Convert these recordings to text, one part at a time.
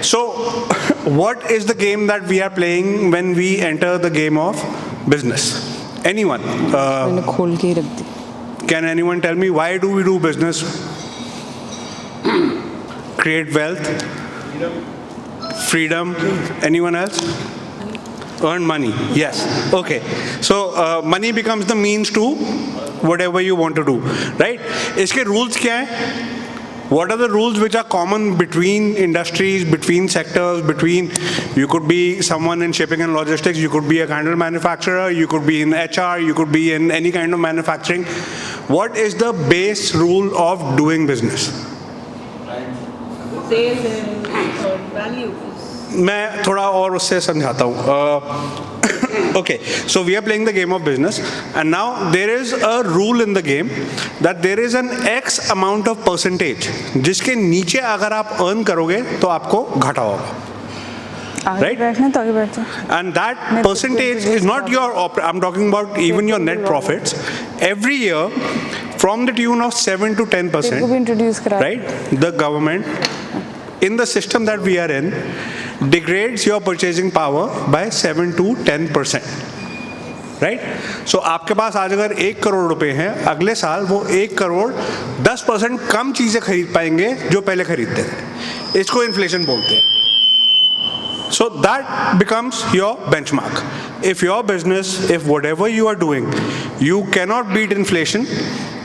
So, what is the game that we are playing when we enter the game of business? Anyone? मैंने खोल के ही रख दी. Can anyone tell me why do we do business? Create wealth, freedom. Anyone else? Earn money. Yes. Okay. So money becomes the means to whatever you want to do, right? इसके rules क्या हैं? What are the rules which are common between industries, between sectors, between, you could be someone in shipping and logistics, you could be a candle manufacturer, you could be in HR, you could be in any kind of manufacturing. What is the base rule of doing business? Sales and value. मैं थोड़ा और उससे समझाता हूँ. Okay, so we are playing the game of business, and now there is a rule in the game that there is an X amount of percentage जिसके नीचे अगर आप earn करोगे तो आपको घाटा होगा. आगे बैठना तो आगे बैठो. And that percentage is not your, I'm talking about even your net profits. Every year, from the tune of 7 to 10%, right? The government, in the system that we are in, degrades your purchasing power by 7 to 10%. Right? So आपके पास आज अगर 1 करोड़ रुपए हैं, अगले साल वो 1 करोड़ 10% कम चीजें खरीद पाएंगे जो पहले खरीदते थे. इसको इन्फ्लेशन बोलते हैं. So that becomes your benchmark. If your business, if whatever you are doing, you cannot beat inflation,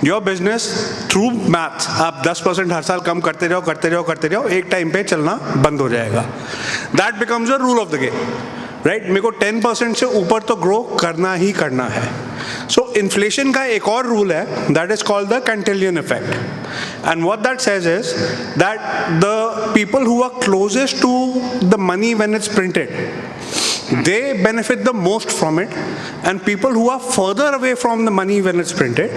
your business through math, आप 10% हर साल कम करते जाओ, करते जाओ, करते जाओ, एक टाइम पे चलना बंद हो जाएगा. That becomes a rule of the game. Right? मेरे को 10% से ऊपर तो ग्रो करना ही करना है. So inflation का एक और रूल है, that is called the Cantillon effect. And what that says is that the people who are closest to the money when it's printed, they benefit the most from it, and people who are further away from the money when it's printed,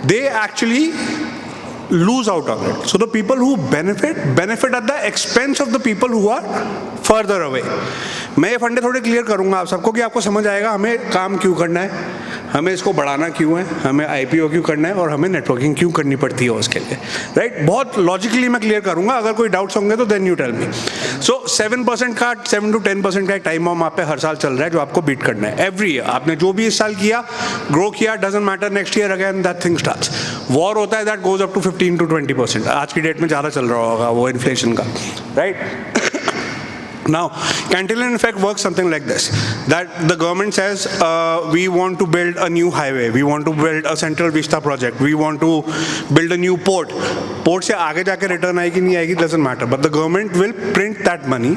they actually lose out on it. So the people who benefit at the expense of the people who are further away. मैं ये फंडे थोड़े clear करूंगा आप सबको कि आपको समझ आएगा हमें काम क्यों करना है, हमें इसको बढ़ाना क्यों है, हमें IPO क्यों करना है और हमें नेटवर्किंग क्यों करनी पड़ती है उसके लिए. राइट? बहुत लॉजिकली मैं क्लियर करूंगा. अगर कोई डाउट्स होंगे तो देन यू टेल मी. सो 7% का 7 to 10% का एक टाइम बॉम्ब आप पे हर साल चल रहा है जो आपको बीट करना है. एवरी ईयर आपने जो भी इस साल किया, ग्रो किया, doesn't matter, next year again that thing starts. War होता है, that goes up to 15 to 20%. आज की डेट में ज़्यादा चल रहा होगा वो इन्फ्लेशन का. Right? Now, Cantillon effect works something like this, that the government says, we want to build a new highway, we want to build a Central Vista project, we want to build a new port. Port से आगे जाके return आएगी नहीं आएगी doesn't matter, but the government will print that money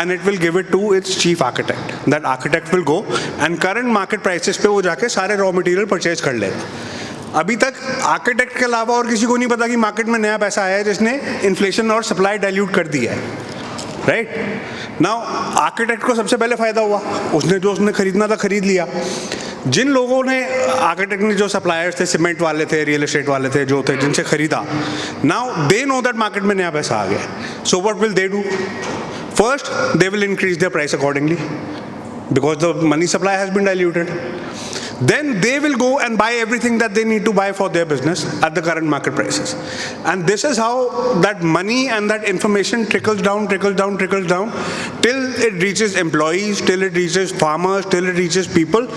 and it will give it to its chief architect. That architect will go and current market prices पे वो जाके सारे raw material purchase कर लेगा. अभी तक आर्किटेक्ट के अलावा और किसी को नहीं पता कि मार्केट में नया पैसा आया है जिसने इन्फ्लेशन और सप्लाई डाइल्यूट कर दिया है. राइट? नाउ आर्किटेक्ट को सबसे पहले फायदा हुआ, उसने खरीदना था खरीद लिया. जिन लोगों ने, आर्किटेक्ट ने जो सप्लायर्स थे, सीमेंट वाले थे, रियल एस्टेट वाले थे, जो थे जिनसे खरीदा, now they know that market में नया पैसा आ गया. So what will they do? First they will increase their price accordingly because the money supply has been diluted. Then they will go and buy everything that they need to buy for their business at the current market prices. And this is how that money and that information trickles down till it reaches employees, till it reaches farmers, till it reaches people.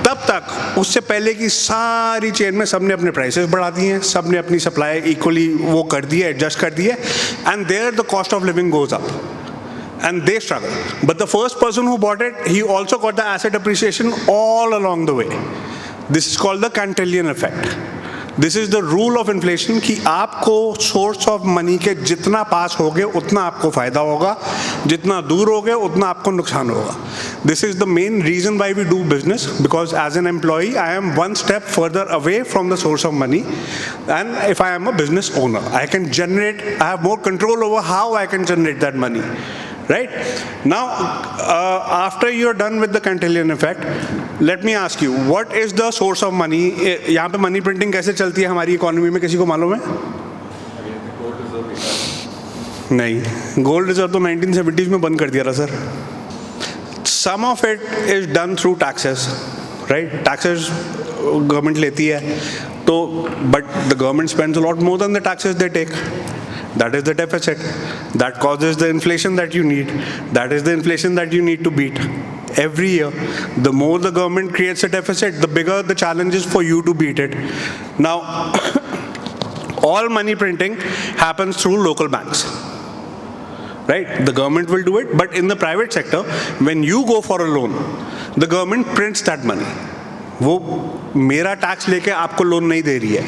तब तक उससे पहले की सारी chain में सबने अपने prices बढ़ा दिए हैं, सबने अपनी सप्लाई इक्वली वो कर दी है, एडजस्ट कर दी है, and there the cost of living goes up. And they struggle. But the first person who bought it, he also got the asset appreciation all along the way. This is called the Cantillon effect. This is the rule of inflation कि आपको source of money के जितना पास होगे उतना आपको फायदा होगा, जितना दूर होगे उतना आपको नुकसान होगा. This is the main reason why we do business, because as an employee I am one step further away from the source of money, and if I am a business owner I can generate, I have more control over how I can generate that money. Right? Now, after you're done with the Cantillon effect, let me ask you, what is the source of money? यहाँ पे money printing कैसे चलती है हमारी economy में, किसी को मालूम है? नहीं, gold reserve तो 1970s में बंद कर दिया था sir. Some of it is done through taxes, right? Taxes government लेती है, तो but the government spends a lot more than the taxes they take. That is the deficit. That causes the inflation that you need. That is the inflation that you need to beat. Every year, the more the government creates a deficit, the bigger the challenge is for you to beat it. Now, all money printing happens through local banks. Right? The government will do it, but in the private sector, when you go for a loan, the government prints that money. वो मेरा tax लेके आपको loan नहीं दे रही है,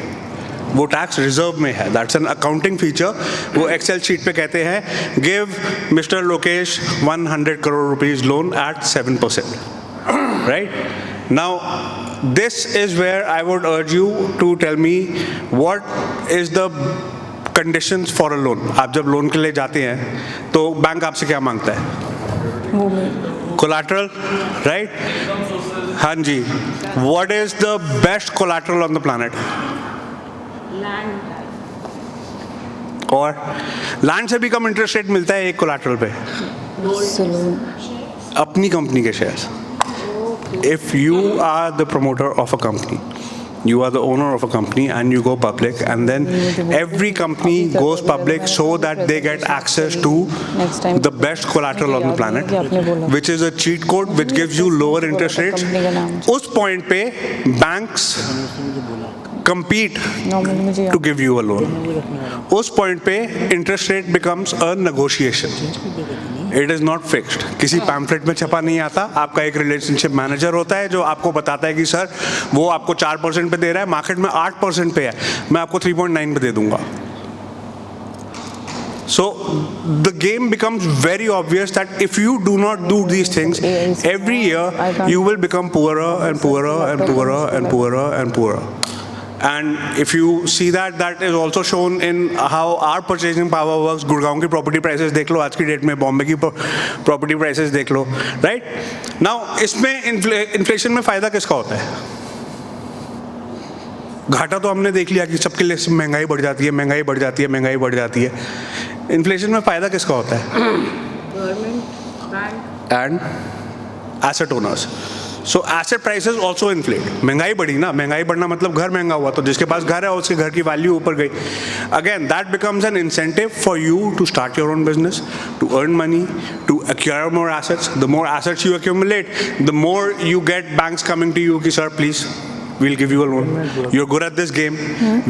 वो tax reserve में है. That's an accounting feature. वो एक्सेल शीट पे कहते हैं give mister Lokesh 100 crore rupees loan at 7%. Right? Now this is where I would urge you to tell me what is the conditions for a loan. आप जब loan के लिए जाते हैं तो बैंक आपसे क्या मांगता है? Collateral, right? हाँ जी. What is the best collateral on the planet? और लैंड से भी कम इंटरेस्ट रेट मिलता है एक कोलैटरल पे. अपनी कंपनी के shares. If you are the promoter of a company, you are the owner of a company and you go public, and then every company goes public so that they get access to the best collateral on the planet, which is a cheat code which gives you lower interest rates. उस point पे banks compete to give you a loan. उस point पे interest rate becomes a negotiation. It is not fixed. किसी pamphlet में छपा नहीं आता. आपका एक रिलेशनशिप मैनेजर होता है जो आपको बताता है कि सर वो आपको 4% पे दे रहा है, मार्केट में 8% पे है, मैं आपको 3.9 पे दे दूंगा. So the game becomes very obvious that if you do not do these things, every year you will become poorer and poorer and poorer and poorer and poorer. And if you see that, that is also shown in how our purchasing power works. Gurgaon की property prices देख लो आज की date में, बॉम्बे की property prices देख लो, right? Now इसमें inflation में फायदा किसका होता है? घाटा तो हमने देख लिया कि सबके लिए महंगाई बढ़ जाती है, महंगाई बढ़ जाती है, महंगाई बढ़ जाती है. इन्फ्लेशन में फायदा किसका होता है? Government, bank. And asset owners. So asset prices also inflate. महंगाई बढ़ी ना, महंगाई बढ़ना मतलब घर महंगा हुआ, तो जिसके पास घर है उसके घर की वैल्यू ऊपर गई. Again, that becomes an incentive for you to start your own business, to earn money, to acquire more assets. The more assets you accumulate, the more you get banks coming to you कि sir please, we'll give you a loan. You're good at this game.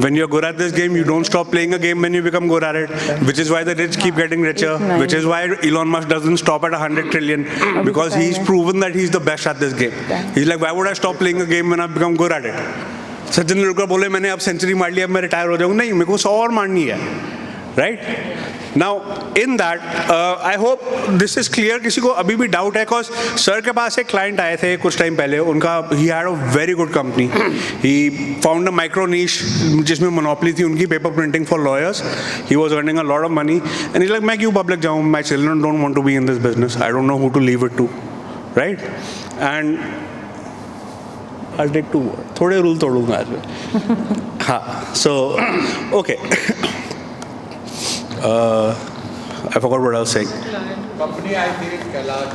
When you're good at this game, you don't stop playing a game when you become good at it, which is why the rich keep getting richer, which is why Elon Musk doesn't stop at 100 trillion, because he's proven that he's the best at this game. He's like, why would I stop playing a game when I've become good at it? Sachin Tendulkar बोले मैंने अब century मार लिया, अब मैं retire हो जाऊंगा. नहीं, मेरे को 100 और मारनी है. Right? Now, in that, I hope this is clear. किसी को अभी भी डाउट है, cause सर के पास एक क्लाइंट आए थे कुछ टाइम पहले, उनका he had a very good company. He found a micro niche जिसमें मोनोपोली थी उनकी, paper printing for lawyers. He was earning a lot of money, and he's like, मैं क्यों पब्लिक जाऊँ? My children don't want to be in this business. I don't know who to leave it to, right? And I'll take 2 more. थोड़े rule तोड़ूंगा आज मैं. हाँ, so okay. I forgot what I was saying. Company I think Kailash.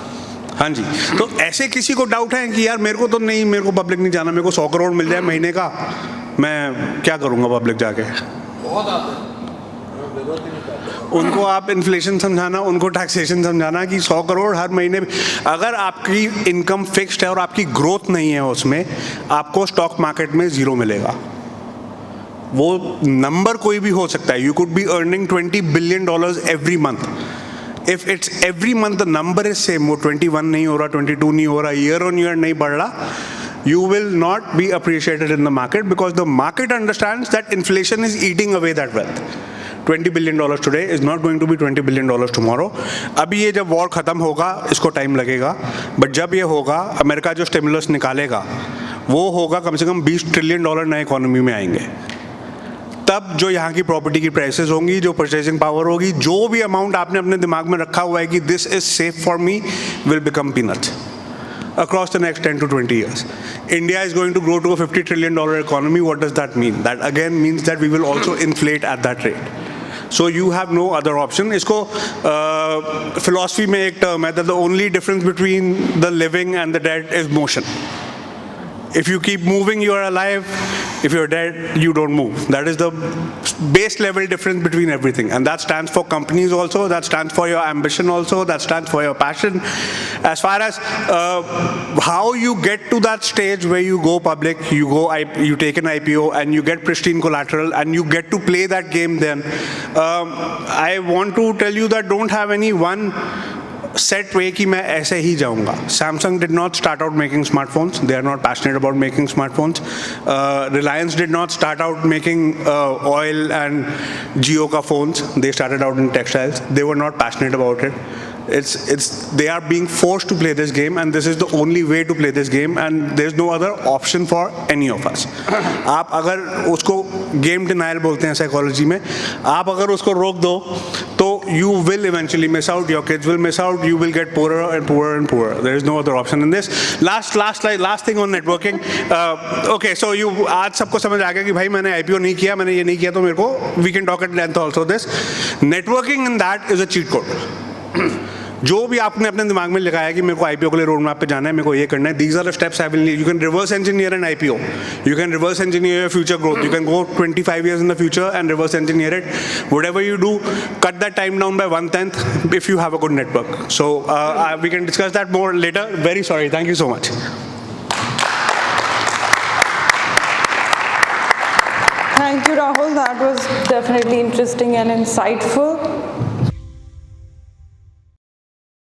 हाँ जी. तो ऐसे किसी को doubt है कि यार मेरे को तो नहीं, मेरे को पब्लिक नहीं जाना, मेरे को 100 करोड़ मिल जाए महीने का, मैं क्या करूँगा पब्लिक जाके? बहुत आते हैं, जरूरत ही नहीं पड़ती. उनको आप इन्फ्लेशन समझाना, उनको टैक्सेशन समझाना कि 100 करोड़ हर महीने. अगर आपकी इनकम फिक्स्ड है और आपकी ग्रोथ नहीं है उसमें, आपको स्टॉक मार्केट में जीरो मिलेगा. वो नंबर कोई भी हो सकता है. You could be earning $20 billion every month. If it's every month the number is same, वो 21 नहीं हो रहा, 22 नहीं हो रहा, year on year नहीं बढ़ रहा, you will not be appreciated in the market because the market understands that inflation is eating away that wealth. $20 billion today is not going to be $20 billion tomorrow. अभी ये जब war खत्म होगा इसको time लगेगा, बट जब ये होगा, अमेरिका जो स्टिमुलस निकालेगा वो होगा कम से कम $20 ट्रिलियन नए इकोनॉमी में आएंगे. तब जो यहाँ की प्रॉपर्टी की प्राइसेस होंगी, जो परचेसिंग पावर होगी, जो भी अमाउंट आपने अपने दिमाग में रखा हुआ है कि this is safe for me, will become peanuts across the next 10 to 20 years. India is going to grow to a $50 trillion economy. What does that mean? That again means that we will also inflate at that rate. So you have no other option. इसको philosophy में एक term है that the only difference between the living and the dead is motion. If you keep moving, you are alive. If you're dead, you don't move. That is the base level difference between everything. And that stands for companies also, that stands for your ambition also, that stands for your passion. As far as how you get to that stage where you go public, you take an IPO and you get pristine collateral and you get to play that game then, I want to tell you that don't have any one set way कि मैं ऐसे ही जाऊंगा. Samsung did not start out making smartphones. They are not passionate about making smartphones. Reliance did not start out making oil and Jio ka phones. They started out in textiles. They were not passionate about it. They are being forced to play this game, and this is the only way to play this game, and there's no other option for any of us. आप अगर उसको game denial बोलते हैं psychology में, आप अगर उसको रोक दो, तो you will eventually miss out. Your kids will miss out. You will get poorer and poorer and poorer. There is no other option in this. Last thing on networking. Okay, so आज सबको समझ आ गया कि भाई मैंने IPO नहीं किया, मैंने ये नहीं किया, तो मेरे को we can talk at length also this. Networking in that is a cheat code. जो भी आपने अपने दिमाग में लगाया कि मेरे को IPO के लिए रोड मैप पे जाना है, मेरे को ये करना है, these are the steps I will need. You can reverse engineer an IPO. You can reverse engineer your future growth. You can go 25 years in the future and reverse engineer it. Whatever you do, cut that time down by 1/10 if you have a good network. So we can discuss that more later. Very sorry. Thank you so much. Thank you, Rahul. That was definitely interesting and insightful.